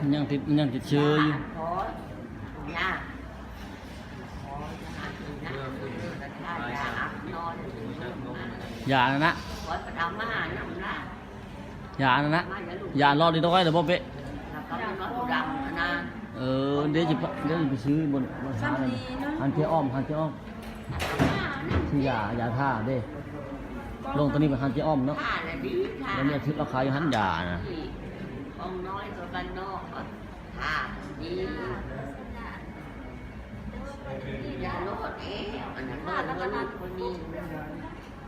มันยังติดเชื้ออยู่ยานะยานะยารอดดีด้วยเดี๋ยวพ่อเป๊ะเดี๋ยวจะไปซื้อบนห้างเลยหันเที่ยอ้อมที่ยาท่าเด้ลงตอนนี้เป็นหันเที่ยอ้อมเนาะแล้วเนี่ยที่เราขายอยู่หันยานะองน้อยตัวบ้านนอกท่าดียาโลดอันนั้นเงินคนนี้เมื่อ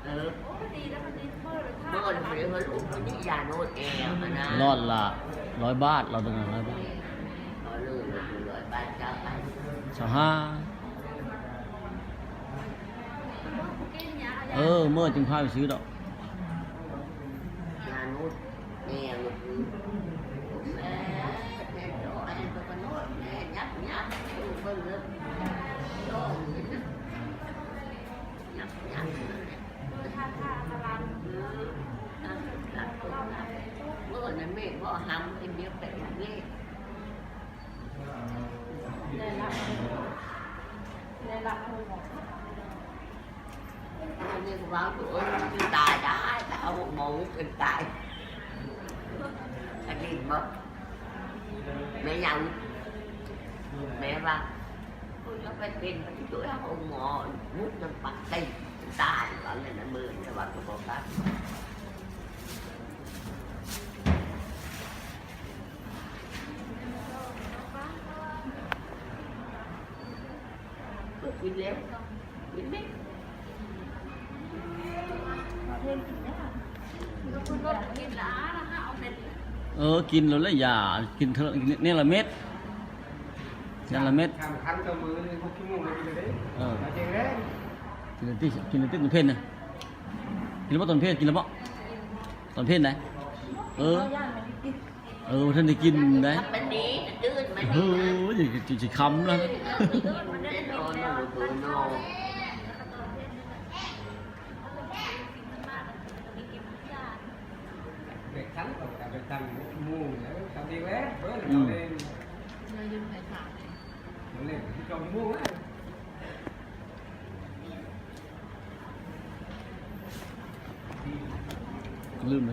เดี๋ยวลูกคนนี้ยาโลดนะรอดละ100 บาทเราต้อง100 บาท100 บาทจ้าไป25เมื่อจึงพาไปซื้อดอกยาโลดนั้นไม่พอทำเป็นเดียวแต่อย่างนี้นี่ก็ว่าตัวตายได้แต่เอาหมูเป็นตายอันนี้มั้งแม่ยังแม่ว่าคุณจะไปเป็นไปช่วยเอาหมอมุดจนปักตีตายว่าเลยนะมือจะว่าตัวตายกินแล้วกินไหมกินแล้วละยากินเถอะเนี่ยละเม็ดทำตัวมือเลย6 ชั่วโมงเลยกินเลยจริงเลยกินติ๊กตอนเพลนนะกินแล้วตอนเพลนกินแล้วตอนเพลนไหนท่านได้กินไหมมันดีตื่นมันดีจะคำแล้วเด็กชั้นก็จะไปตั้งมูแล้วทำดีแล้วเราเล่นที่จอมมูลืมไหม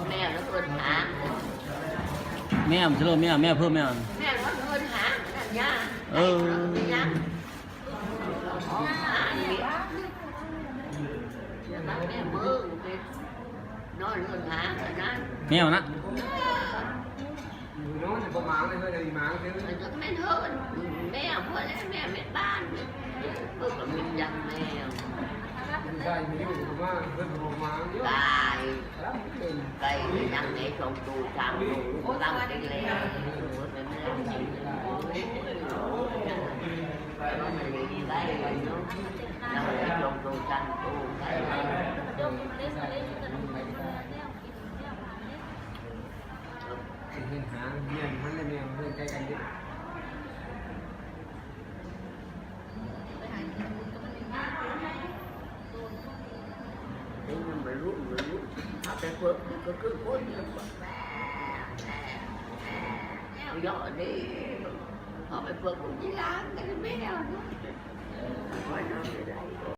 แม่แล้วเกินหาแม่มันจะเริ่มแม่เพิ่มแม่แล้วเกินหานั่นยาแม่มือนอนเกินหานั้นแม่นะน้องจะประมาณเลยมั้งคือไม่เท่าแม่พอแล้วแม่ไม่บ้านเพื่อกับมินยังแม่ได้มีอยู่ประมาณเพื่อนประมาณเยอะไก่ยังในชมตูจางดูตั้งได้แล้วมันมีได้เลยเนาะแล้วในชมตูจางดูได้เห็นหางเมียนมันเลยเมียนเพื่อนใกล้กันดิมันไม่รู้ถ้าไปเพิ่มก็คือคนเดียวเยอะดิพอไปเพิ่มคนที่ร้านกันไม่เอา